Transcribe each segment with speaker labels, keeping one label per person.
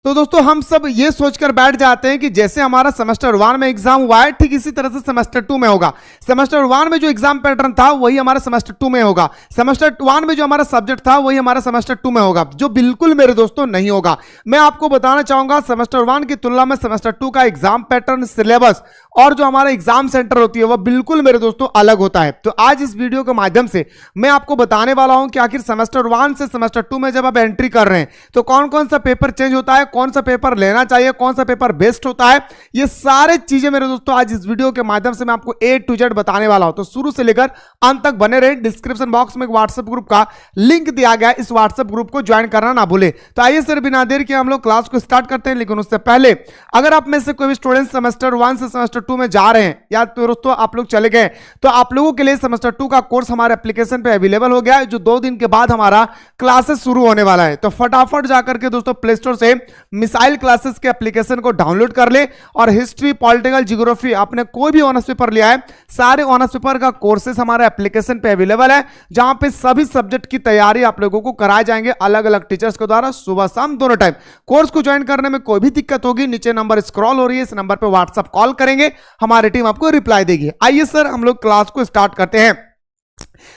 Speaker 1: तो दोस्तों हम सब ये सोचकर बैठ जाते हैं कि जैसे हमारा सेमेस्टर 1 में एग्जाम हुआ है ठीक इसी तरह से सेमेस्टर 2 में होगा। सेमेस्टर 1 में जो एग्जाम पैटर्न था वही हमारा सेमेस्टर 2 में होगा। सेमेस्टर 1 में जो हमारा सब्जेक्ट था वही हमारा सेमेस्टर 2 में होगा, जो बिल्कुल मेरे दोस्तों नहीं होगा। मैं आपको बताना चाहूंगा सेमेस्टर 1 की तुलना में सेमेस्टर 2 का एग्जाम पैटर्न, सिलेबस और जो हमारा एग्जाम सेंटर होती है वह बिल्कुल मेरे दोस्तों अलग होता है। तो आज इस वीडियो के माध्यम से मैं आपको बताने वाला हूं कि आखिर सेमेस्टर 1 से सेमेस्टर 2 में जब आप एंट्री कर रहे हैं तो कौन कौन सा पेपर चेंज होता है, कौन सा पेपर लेना चाहिए, कौन सा पेपर बेस्ट होता है, ये सारे चीजें मेरे दोस्तों आज इस वीडियो के माध्यम से मैं आपको A to Z बताने वाला हूं। तो शुरू से लेकर अंत तक बने रहे। डिस्क्रिप्शन बॉक्स में एक व्हाट्सएप ग्रुप का लिंक दिया गया है, इस व्हाट्सएप ग्रुप को ज्वाइन करना ना भूले। तो आइए सर बिना देर के हम लोग क्लास को स्टार्ट करते हैं। लेकिन उससे पहले अगर आप में से कोई भी स्टूडेंट सेमेस्टर 1 से सेमेस्टर 2 में जा रहे हैं या तो दोस्तों आप लोग चले गए, तो आप लोगों के लिए सेमेस्टर 2 का कोर्स हमारे एप्लीकेशन पे अवेलेबल हो गया है, जो 2 दिन के बाद हमारा क्लासेस शुरू होने वाला है। तो फटाफट जाकर के दोस्तों प्ले स्टोर से मिसाइल क्लासेस के एप्लीकेशन को डाउनलोड कर ले और हिस्ट्री, पॉलिटिकल, ज्योग्राफी आपने कोई भी ऑनर्स पेपर लिया है, सारे ऑनर्स पेपर का कोर्सेस हमारे एप्लीकेशन पे अवेलेबल है, जहां पे सभी सब्जेक्ट की तैयारी आप लोगों को कराए जाएंगे अलग अलग टीचर्स के द्वारा सुबह शाम दोनों टाइम। कोर्स को ज्वाइन करने में कोई भी दिक्कत होगी नीचे नंबर स्क्रॉल हो रही है, इस नंबर पे व्हाट्सएप कॉल करेंगे, हमारी टीम आपको रिप्लाई देगी। आइए सर हम लोग क्लास को स्टार्ट करते हैं।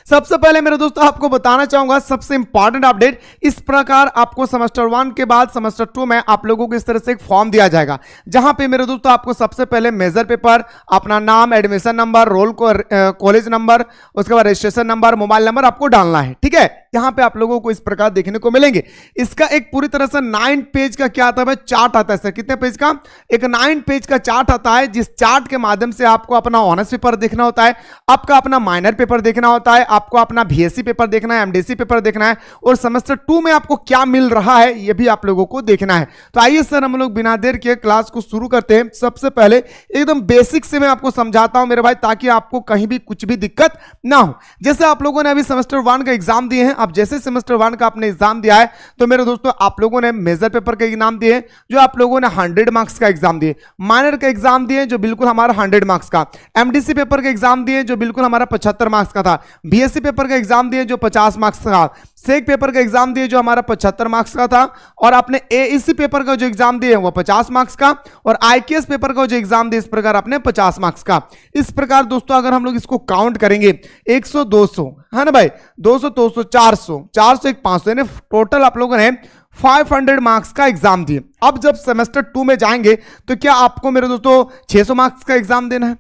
Speaker 1: सबसे पहले मेरे दोस्तों आपको बताना चाहूंगा सबसे इंपॉर्टेंट अपडेट, इस प्रकार आपको सेमेस्टर 1 के बाद सेमेस्टर 2 में आप लोगों को इस तरह से एक फॉर्म दिया जाएगा, जहां पे मेरे दोस्तों आपको सबसे पहले मेजर पेपर, अपना नाम, admission number, roll college number, उसके बाद रजिस्ट्रेशन नंबर, मोबाइल नंबर आपको डालना है। ठीक है, यहां पे आप लोगों को इस प्रकार देखने को मिलेंगे। इसका एक पूरी तरह से 9 पेज का क्या आता है, चार्ट आता है। सर कितने पेज का? एक 9 पेज का चार्ट आता है, जिस चार्ट के माध्यम से आपको अपना ऑनर्स पेपर देखना होता है, आपका अपना माइनर पेपर देखना होता है, आपको अपना बीएससी पेपर देखना है, एमडीसी पेपर देखना है, और सेमेस्टर 2 में आपको क्या मिल रहा है यह भी आप लोगों को देखना है। तो आइए सर हम लोग बिना देर के क्लास को शुरू करते हैं। सबसे पहले एकदम बेसिक से मैं आपको समझाता हूं मेरे भाई, ताकि आपको कहीं भी कुछ भी दिक्कत ना हो। जैसे आप लोगों ने अभी सेमेस्टर 1 का एग्जाम दिए हैं, अब जैसे सेमेस्टर 1 का आपने एग्जाम दिया है तो मेरे दोस्तों आप लोगों ने मेजर पेपर का एग्जाम दिए, जो आप लोगों ने 100 मार्क्स का एग्जाम दिए, माइनर का एग्जाम दिए जो बिल्कुल हमारा 100 मार्क्स का, एमडीसी पेपर का एग्जाम दिए जो बिल्कुल हमारा 75 मार्क्स का था, बीएससी पेपर का एग्जाम दिए जो 50 मार्क्स का, सेक पेपर का एग्जाम दिए जो हमारा 75 मार्क्स का था, और आपने एईसी पेपर का जो एग्जाम दिए वो 50 मार्क्स का, और आईकेएस पेपर का जो एग्जाम दिए इस प्रकार आपने 50 मार्क्स का। इस प्रकार दोस्तों अगर हम लोग इसको काउंट करेंगे 100 200 है ना भाई, 200 200 400 400 1 500, यानी टोटल आप लोगों ने 500 मार्क्स का एग्जाम दिए। अब जब सेमेस्टर 2 में जाएंगे तो क्या आपको मेरे दोस्तों 600 मार्क्स का एग्जाम देना है,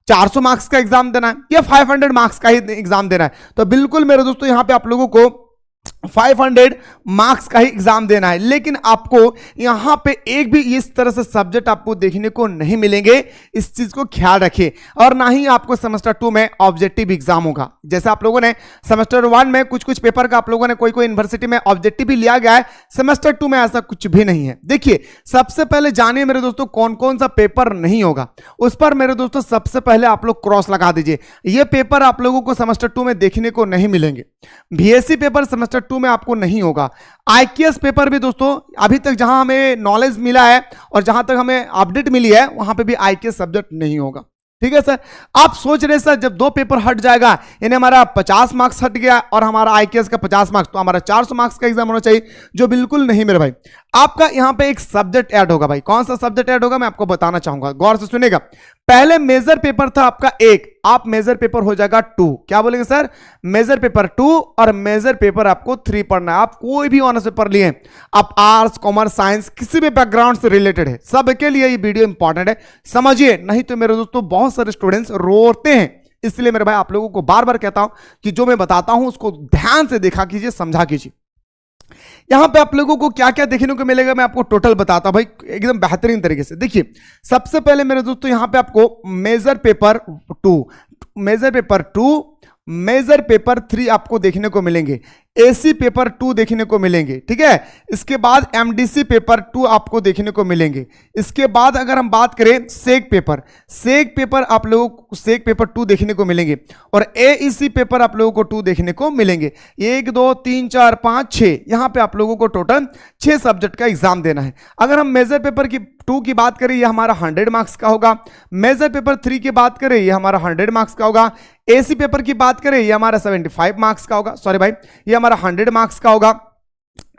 Speaker 1: 400 मार्क्स का एग्जाम देना है, या 500 मार्क्स का ही एग्जाम देना है? तो बिल्कुल मेरे दोस्तों यहां पे आप लोगों को 500 मार्क्स का ही एग्जाम देना है। लेकिन आपको यहां पे एक भी इस तरह से सब्जेक्ट आपको देखने को नहीं मिलेंगे, इस चीज को ख्याल रखिए। और ना ही आपको सेमेस्टर 2 में ऑब्जेक्टिव एग्जाम होगा। जैसे आप लोगों ने सेमेस्टर 1 में कुछ पेपर का आप लोगों ने कोई यूनिवर्सिटी में ऑब्जेक्टिव भी लिया गया है, सेमेस्टर 2 में ऐसा कुछ भी नहीं है। देखिए सबसे पहले जानिए मेरे दोस्तों कौन कौन सा पेपर नहीं होगा, उस पर मेरे दोस्तों सबसे पहले आप लोग क्रॉस लगा दीजिए। ये पेपर आप लोगों को सेमेस्टर 2 में देखने को नहीं मिलेंगे। बीएससी पेपर सेमेस्टर 2 में आपको नहीं होगा। आईकेएस पेपर भी दोस्तों अभी तक जहां हमें नॉलेज मिला है और जहां तक हमें अपडेट मिली है वहां पे भी आईकेएस सब्जेक्ट नहीं होगा। ठीक है सर, आप सोच रहे सर जब 2 पेपर हट जाएगा यानी हमारा 50 मार्क्स हट गया और हमारा आईकेएस का 50 मार्क्स, तो हमारा 400 मार्क्स का एग्जाम होना चाहिए, जो बिल्कुल नहीं मेरे भाई। आपका यहां पे एक सब्जेक्ट ऐड होगा भाई। कौन सा सब्जेक्ट ऐड होगा मैं आपको बताना चाहूंगा, गौर से सुनेगा। पहले मेजर पेपर था आपका 1, आप मेजर पेपर हो जाएगा 2। क्या बोलेंगे सर? मेजर पेपर 2 और मेजर पेपर आपको 3 पढ़ना है। आप कोई भी ऑनर्स पेपर लिए, आप आर्ट्स, कॉमर्स, साइंस, किसी भी बैकग्राउंड से रिलेटेड है, सबके लिए ये वीडियो इंपॉर्टेंट है, समझिए। नहीं तो मेरे दोस्तों बहुत सारे स्टूडेंट्स रोते हैं। इसलिए मेरे भाई आप लोगों को बार बार कहता हूं कि जो मैं बताता हूं उसको ध्यान से देखा कीजिए, समझा कीजिए। यहां पे आप लोगों को क्या क्या देखने को मिलेगा मैं आपको टोटल बताता हूं भाई, एकदम बेहतरीन तरीके से। देखिए सबसे पहले मेरे दोस्तों यहां पे आपको major paper 2, major paper 2, major paper 3 आपको देखने को मिलेंगे, एसी पेपर 2 देखने को मिलेंगे। ठीक है, इसके बाद एमडीसी पेपर 2 आपको देखने को मिलेंगे। इसके बाद अगर हम बात करें सेक पेपर आप लोगों को सेक पेपर 2 देखने को मिलेंगे, और एईसी पेपर आप लोगों को 2 देखने को मिलेंगे। 1 2 3 4 5 6, यहां पे आप लोगों को टोटल 6 सब्जेक्ट का एग्जाम देना है। अगर हम मेजर पेपर की 2 की बात करें, ये हमारा 100 मार्क्स का होगा। मेजर पेपर 3 की बात करें, ये हमारा 100 मार्क्स का होगा। एसी पेपर की बात करें, ये हमारा 75 मार्क्स का होगा। सॉरी भाई, ये हमारा 100 मार्क्स का होगा।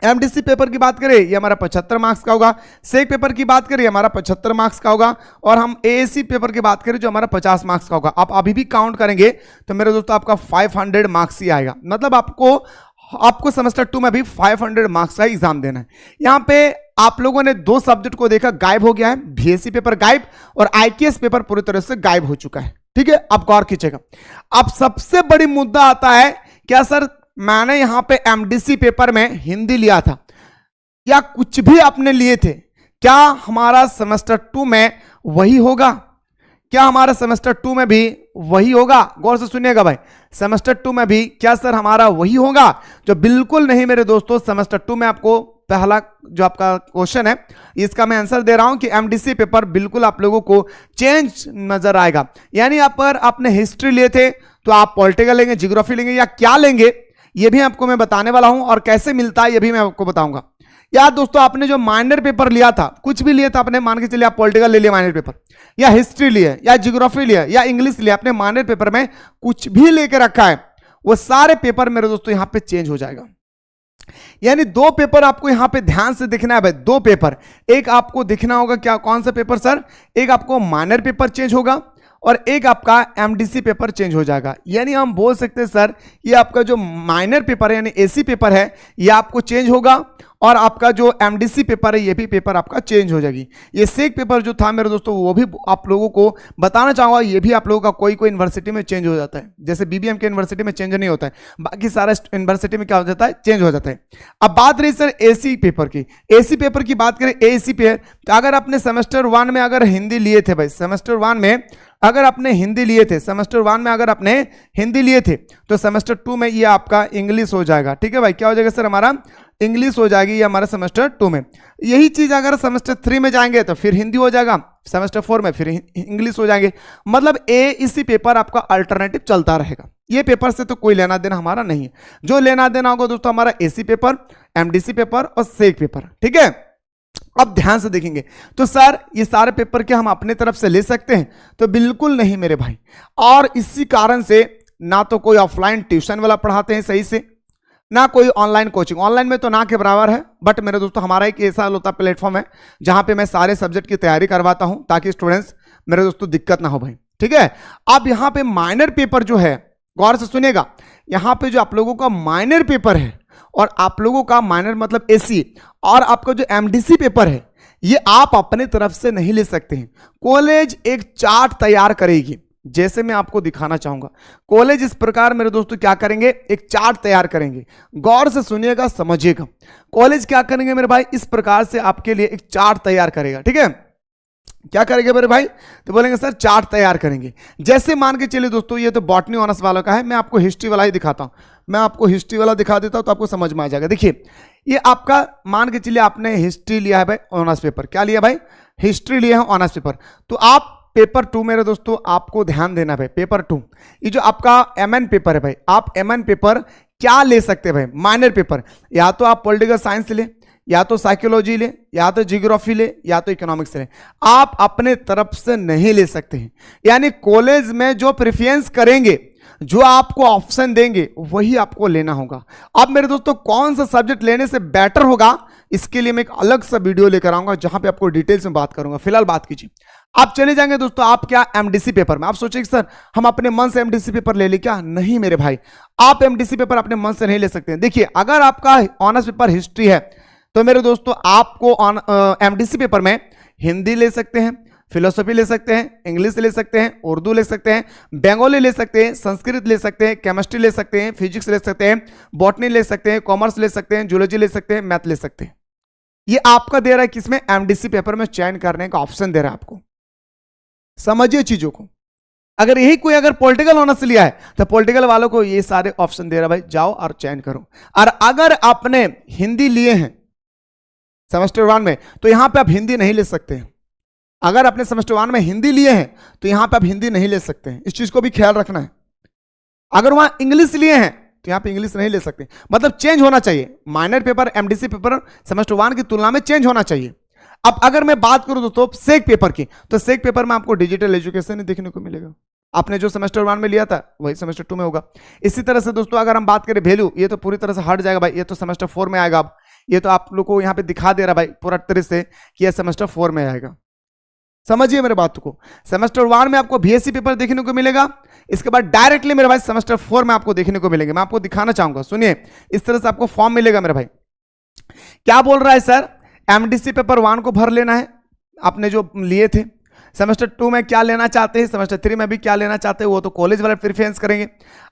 Speaker 1: एमडीसी पेपर की बात करें ये हमारा 75 मार्क्स का होगा, सेक पेपर की बात करें हमारा 75 मार्क्स का होगा, और हम एएससी पेपर की बात करें जो हमारा 50 मार्क्स का होगा। आप अभी भी काउंट करेंगे तो मेरे दोस्तों आपका 500 मार्क्स ही आएगा। मतलब आपको सेमेस्टर 2 में भी 500 मार्क्स का एग्जाम देना है। यहाँ पे आप लोगों ने 2 सब्जेक्ट को देखा गायब हो गया है, बीएससी पेपर गायब और आईकेएस पेपर पूरी तरह से गायब हो चुका है। ठीक है, अब गौर कीजिएगा। अब सबसे बड़ी मुद्दा आता है, क्या सर मैंने यहां पे एमडीसी पेपर में हिंदी लिया था या कुछ भी आपने लिए थे, क्या हमारा सेमेस्टर 2 में वही होगा? क्या हमारा सेमेस्टर 2 में भी वही होगा? गौर से सुनिएगा भाई, सेमेस्टर 2 में भी क्या सर हमारा वही होगा? जो बिल्कुल नहीं मेरे दोस्तों, सेमेस्टर 2 में आपको पहला जो आपका क्वेश्चन है इसका मैं आंसर दे रहा हूं कि एमडीसी पेपर बिल्कुल आप लोगों को चेंज नजर आएगा। यानी आपने हिस्ट्री लिए थे तो आप पॉलिटिकल लेंगे, ज्योग्राफी लेंगे या क्या लेंगे ये भी आपको मैं बताने वाला हूं, और कैसे मिलता है ये भी मैं आपको बताऊंगा। या दोस्तों आपने जो माइनर पेपर लिया था, कुछ भी लिया था आपने, मान के चलिए आप पॉलिटिकल ले लिया माइनर पेपर, या हिस्ट्री लिए, या ज्योग्राफी लिया, या इंग्लिश लिया, अपने माइनर पेपर में कुछ भी लेकर रखा है, वो सारे पेपर मेरे दोस्तों यहां पे चेंज हो जाएगा। यानी 2 पेपर आपको यहां पे ध्यान से दिखना है भाई, 2 पेपर। एक आपको दिखना होगा, क्या कौन सा पेपर सर? एक आपको माइनर पेपर चेंज होगा और एक आपका एमडीसी पेपर चेंज हो जाएगा। यानी हम बोल सकते हैं सर ये आपका जो माइनर पेपर है यानी एसी पेपर है ये आपको चेंज होगा, और आपका जो एमडीसी पेपर है ये भी पेपर आपका चेंज हो जाएगी। ये सेक पेपर जो था मेरे दोस्तों वो भी आप लोगों को बताना चाहूंगा, ये भी आप लोगों का कोई यूनिवर्सिटी में चेंज हो जाता है। जैसे बीबीएम के यूनिवर्सिटी में चेंज नहीं होता है, बाकी सारा यूनिवर्सिटी में क्या हो जाता है, चेंज हो जाता है। अब बात रही सर एसी पेपर की। एसी पेपर की बात करें, एसी पे तो अगर आपने सेमेस्टर 1 में अगर हिंदी लिए थे भाई, सेमेस्टर 1 में अगर आपने हिंदी लिए थे, सेमेस्टर 1 में अगर आपने हिंदी लिए थे तो सेमेस्टर 2 में ये आपका इंग्लिश हो जाएगा। ठीक है भाई, क्या हो जाएगा सर हमारा इंग्लिश हो जाएगी ये हमारा सेमेस्टर 2 में। यही चीज अगर सेमेस्टर 3 में जाएंगे तो फिर हिंदी हो जाएगा, सेमेस्टर 4 में फिर इंग्लिश हो जाएंगे। मतलब एसी पेपर आपका अल्टरनेटिव चलता रहेगा। ये पेपर से तो कोई लेना देना हमारा नहीं है। जो लेना देना होगा दोस्तों हमारा एसी पेपर, एमडीसी पेपर और सेक पेपर। ठीक है, अब ध्यान से देखेंगे तो सर ये सारे पेपर के हम अपने तरफ से ले सकते हैं? तो बिल्कुल नहीं मेरे भाई। और इसी कारण से ना तो कोई ऑफलाइन ट्यूशन वाला पढ़ाते हैं सही से, ना कोई ऑनलाइन कोचिंग। ऑनलाइन में तो ना के बराबर है, बट मेरे दोस्तों हमारा एक ऐसा होता प्लेटफॉर्म है जहां पे मैं सारे सब्जेक्ट की तैयारी करवाता हूं ताकि स्टूडेंट्स मेरे दोस्तों दिक्कत ना हो भाई। ठीक है, अब यहां पे माइनर पेपर जो है, गौर से सुनिएगा, यहां पे जो आप लोगों का माइनर पेपर है और आप लोगों का माइनर मतलब एसी, और आपका जो एमडीसी पेपर है ये आप अपने तरफ से नहीं ले सकते हैं। कॉलेज एक चार्ट तैयार करेगी, जैसे मैं आपको दिखाना चाहूंगा। कॉलेज इस प्रकार मेरे दोस्तों क्या करेंगे, एक चार्ट तैयार करेंगे। गौर से सुनिएगा, समझिएगा। कॉलेज क्या करेंगे मेरे भाई, इस प्रकार से आपके लिए एक चार्ट तैयार करेगा। ठीक है, क्या करेंगे मेरे भाई, तो बोलेंगे सर चार्ट तैयार करेंगे। जैसे मान के चलिए दोस्तों ये तो बॉटनी ऑनर्स वालों का है, मैं आपको हिस्ट्री वाला ही दिखाता हूं। मैं आपको हिस्ट्री वाला दिखा देता हूं तो आपको समझ में आ जाएगा। देखिए ये आपका मान के चलिए आपने हिस्ट्री लिया है भाई, ऑनर्स पेपर। क्या लिया भाई, हिस्ट्री लिया है ऑनर्स पेपर। तो आप पेपर 2 मेरे दोस्तों आपको ध्यान देना भाई, पेपर 2 ये जो आपका एमएन पेपर है भाई, आप एमएन पेपर क्या ले सकते हैं भाई, माइनर पेपर। या तो आप पॉलिटिकल साइंस ले, या तो साइकोलॉजी ले, या तो जियोग्राफी ले, या तो इकोनॉमिक्स ले। आप अपने तरफ से नहीं ले सकते हैं। यानी कॉलेज में जो प्रेफरेंस करेंगे, जो आपको ऑप्शन देंगे वही आपको लेना होगा। अब मेरे दोस्तों कौन सा सब्जेक्ट लेने से बेटर होगा, इसके लिए मैं एक अलग सा वीडियो लेकर आऊंगा जहां पे आपको डिटेल्स में बात करूंगा। फिलहाल बात कीजिए, आप चले जाएंगे दोस्तों आप क्या एमडीसी पेपर में। आप सोचेंगे सर हम अपने मन से एमडीसी पेपर ले ली क्या? नहीं मेरे भाई, आप एमडीसी पेपर अपने मन से नहीं ले सकते। देखिए अगर आपका ऑनर्स पेपर हिस्ट्री है तो मेरे दोस्तों आपको एमडीसी पेपर में हिंदी ले सकते हैं, फिलोसफी ले सकते हैं, इंग्लिश ले सकते हैं, उर्दू ले सकते हैं, बंगाली ले सकते हैं, संस्कृत ले सकते हैं, केमिस्ट्री ले सकते हैं, फिजिक्स ले सकते हैं, बॉटनी ले सकते हैं, कॉमर्स ले सकते हैं, जूलॉजी ले सकते हैं, मैथ ले सकते हैं। ये आपका दे रहा है किसमें, एमडीसी पेपर में चयन करने का ऑप्शन दे रहा है आपको। समझिए चीजों को। अगर यही कोई अगर पॉलिटिकल ऑनर्स लिया है तो पॉलिटिकल वालों को ये सारे ऑप्शन दे रहा है भाई, जाओ और चयन करो। और अगर आपने हिंदी लिए हैं सेमेस्टर 1 में तो यहां पे आप हिंदी नहीं ले सकते हैं। अगर आपने सेमेस्टर 1 में हिंदी लिए हैं तो यहां पे आप हिंदी नहीं ले सकते हैं, इस चीज को भी ख्याल रखना है। अगर वहां इंग्लिश लिए हैं तो यहां पे इंग्लिश नहीं ले सकते, मतलब चेंज होना चाहिए। Minor paper MDC paper semester 1 की तुलना में चेंज होना चाहिए। अब अगर मैं बात करूं दोस्तों सेक पेपर की, तो सेक पेपर में आपको डिजिटल एजुकेशन ही देखने को मिलेगा। आपने जो सेमेस्टर 1 में लिया था वही सेमेस्टर 2 में होगा। इसी तरह से दोस्तों अगर हम बात करें वैल्यू, ये तो पूरी तरह से हट जाएगा भाई, ये तो सेमेस्टर 4 में आएगा। अब ये तो आप लोग को यहाँ पे दिखा दे रहा भाई पूरा तरह से कि यह सेमेस्टर 4 में आएगा। समझिए मेरे बात को, सेमेस्टर 1 में आपको बीएससी पेपर देखने को मिलेगा, इसके बाद डायरेक्टली मेरे भाई सेमेस्टर 4 में आपको देखने को मिलेंगे। मैं आपको दिखाना चाहूंगा, सुनिए इस तरह से आपको फॉर्म मिलेगा मेरे भाई। क्या बोल रहा है सर, एमडीसी पेपर 1 को भर लेना है आपने जो लिए थे, सेमेस्टर 2 में क्या लेना चाहते हैं, सेमेस्टर 3 में भी क्या लेना चाहते हैं, वो तो कॉलेज वाले प्रेफरेंस करेंगे।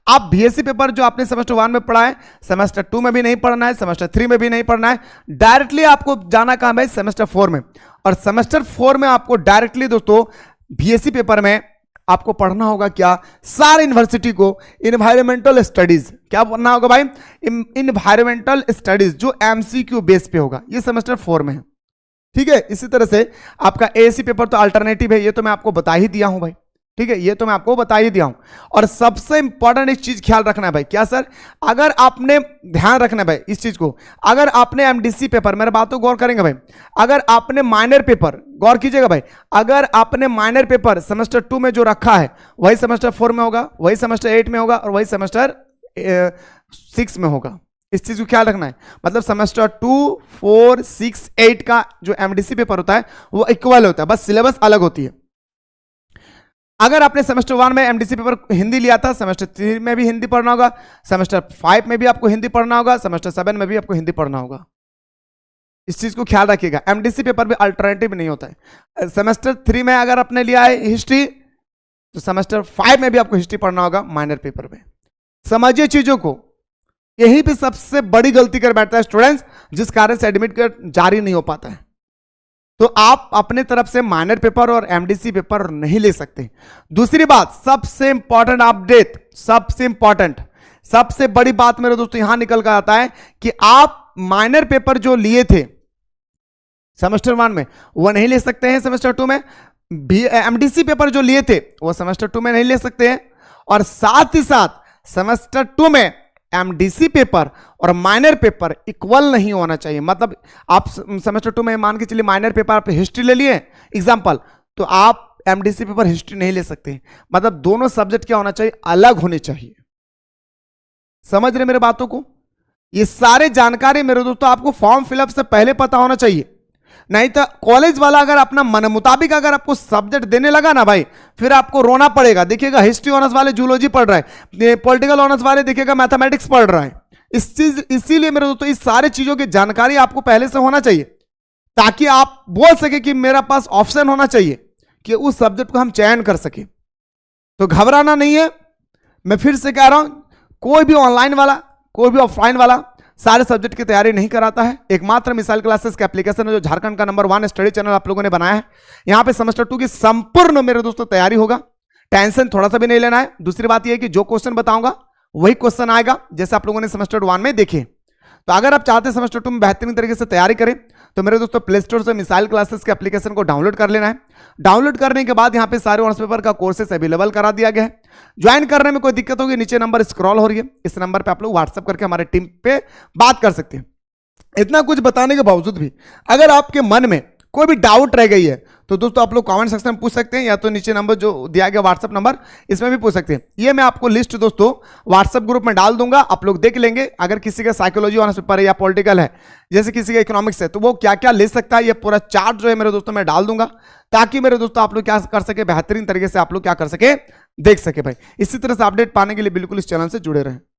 Speaker 1: आप बीएससी पेपर जो आपने सेमेस्टर 1 में पढ़ा है, सेमेस्टर 2 में भी नहीं पढ़ना है, सेमेस्टर 3 में भी नहीं पढ़ना है, डायरेक्टली आपको जाना कहां है, सेमेस्टर 4 में। और सेमेस्टर 4 में आपको डायरेक्टली दोस्तों बीएससी पेपर में आपको पढ़ना होगा क्या, सारे यूनिवर्सिटी को इन्वायरमेंटल स्टडीज, क्या पढ़ना होगा भाई, इन्वायरमेंटल स्टडीज, जो एमसीक्यू बेस पे होगा, ये सेमेस्टर 4 में है। ठीक है, इसी तरह से आपका एएससी पेपर तो अल्टरनेटिव है, ये तो मैं आपको बता ही दिया हूं भाई। ठीक है, ये तो मैं आपको बता ही दिया हूं। और सबसे इंपॉर्टेंट एक चीज ख्याल रखना है भाई, क्या सर, अगर आपने ध्यान रखना है भाई इस चीज को, अगर आपने एमडीसी पेपर, मेरे बातों गौर करेंगे भाई, अगर आपने माइनर पेपर, गौर कीजिएगा भाई, अगर आपने माइनर पेपर सेमेस्टर 2 में जो रखा है वही सेमेस्टर 4 में होगा, वही सेमेस्टर 8 में होगा और वही सेमेस्टर 6 में होगा। इस चीज को ख्याल रखना है, मतलब सेमेस्टर 2, 4, 6, 8 का जो एमडीसी पेपर होता है वो इक्वल होता है, बस सिलेबस अलग होती है। अगर आपने सेमेस्टर 1 में एमडीसी पेपर हिंदी लिया था, सेमेस्टर 3 में भी हिंदी पढ़ना होगा, सेमेस्टर 5 में भी आपको हिंदी पढ़ना होगा, सेमेस्टर 7 में भी आपको हिंदी पढ़ना होगा। इस चीज को ख्याल रखिएगा, एमडीसी पेपर भी अल्टरनेटिव नहीं होता है। सेमेस्टर 3 में अगर आपने लिया है हिस्ट्री, तो सेमेस्टर 5 में भी आपको हिस्ट्री पढ़ना होगा माइनर पेपर में। समझिए चीजों को, यही पे सबसे बड़ी गलती कर बैठता है स्टूडेंट्स, जिस कारण से एडमिट कार्ड जारी नहीं हो पाता है। तो आप अपने तरफ से माइनर पेपर और एमडीसी पेपर नहीं ले सकते। दूसरी बात, सबसे इंपॉर्टेंट अपडेट, सबसे बड़ी बात मेरे दोस्तों यहां निकल कर आता है कि आप माइनर पेपर जो लिए थे सेमेस्टर 1 में वो नहीं ले सकते हैं सेमेस्टर 2 में, एमडीसी पेपर जो लिए थे वो सेमेस्टर 2 में नहीं ले सकते हैं, और साथ ही साथ सेमेस्टर 2 में एमडीसी पेपर और माइनर पेपर इक्वल नहीं होना चाहिए। मतलब आप सेमेस्टर 2 में मान के चलिए माइनर पेपर आप हिस्ट्री ले लिए एग्जांपल, तो आप एमडीसी पेपर हिस्ट्री नहीं ले सकते। मतलब दोनों सब्जेक्ट क्या होना चाहिए, अलग होने चाहिए। समझ रहे मेरे बातों को, ये सारे जानकारी मेरे दोस्तों आपको फॉर्म फिलअप से पहले पता होना चाहिए, नहीं तो कॉलेज वाला अगर अपना मन मुताबिक अगर आपको सब्जेक्ट देने लगा ना भाई, फिर आपको रोना पड़ेगा। देखिएगा हिस्ट्री ऑनर्स वाले जूलॉजी पढ़ रहा है, पॉलिटिकल ऑनर्स वाले देखिएगा मैथमेटिक्स पढ़ रहा है। इसीलिए मेरे दोस्तों इस सारे चीजों की जानकारी आपको पहले से होना चाहिए, ताकि आप बोल सके कि मेरा पास ऑप्शन होना चाहिए कि उस सब्जेक्ट को हम चयन कर सके। तो घबराना नहीं है, मैं फिर से कह रहा हूं, कोई भी ऑनलाइन वाला, कोई भी ऑफलाइन वाला सारे सब्जेक्ट की तैयारी नहीं कराता है। एकमात्र मिसाइल क्लासेस का एप्लीकेशन है जो झारखंड का नंबर 1 स्टडी चैनल आप लोगों ने बनाया है। यहां पे सेमेस्टर 2 की संपूर्ण मेरे दोस्तों तैयारी होगा, टेंशन थोड़ा सा भी नहीं लेना है। दूसरी बात यह है कि जो क्वेश्चन बताऊंगा वही क्वेश्चन आएगा जैसे आप लोगों ने सेमेस्टर 1 में देखे। तो अगर आप चाहते हैं सेमेस्टर 2 में बेहतरीन तरीके से तैयारी करें, तो मेरे दोस्तों प्ले स्टोर से मिसाइल क्लासेस के एप्लीकेशन को डाउनलोड कर लेना है। डाउनलोड करने के बाद यहाँ पे सारे ऑनर्स पेपर का कोर्सेस अवेलेबल करा दिया गया है। ज्वाइन करने में कोई दिक्कत होगी, नीचे नंबर स्क्रॉल हो रही है, इस नंबर पे आप लोग व्हाट्सएप करके हमारे टीम पे बात कर सकते हैं। इतना कुछ बताने के बावजूद भी अगर आपके मन में कोई भी डाउट रह गई है तो दोस्तों आप लोग कमेंट सेक्शन में पूछ सकते हैं, या तो नीचे नंबर जो दिया गया व्हाट्सएप नंबर इसमें भी पूछ सकते हैं। ये मैं आपको लिस्ट दोस्तों व्हाट्सएप ग्रुप में डाल दूंगा, आप लोग देख लेंगे। अगर किसी का साइकोलॉजी ऑनर्स पेपर है या पॉलिटिकल है, जैसे किसी का इकोनॉमिक्स है, तो वो क्या क्या ले सकता है, ये पूरा चार्ट जो है मेरे दोस्तों मैं डाल दूंगा, ताकि मेरे दोस्तों आप लोग क्या कर सके, बेहतरीन तरीके से आप लोग क्या कर सके, देख सके भाई। इसी तरह से अपडेट पाने के लिए बिल्कुल इस चैनल से जुड़े रहें।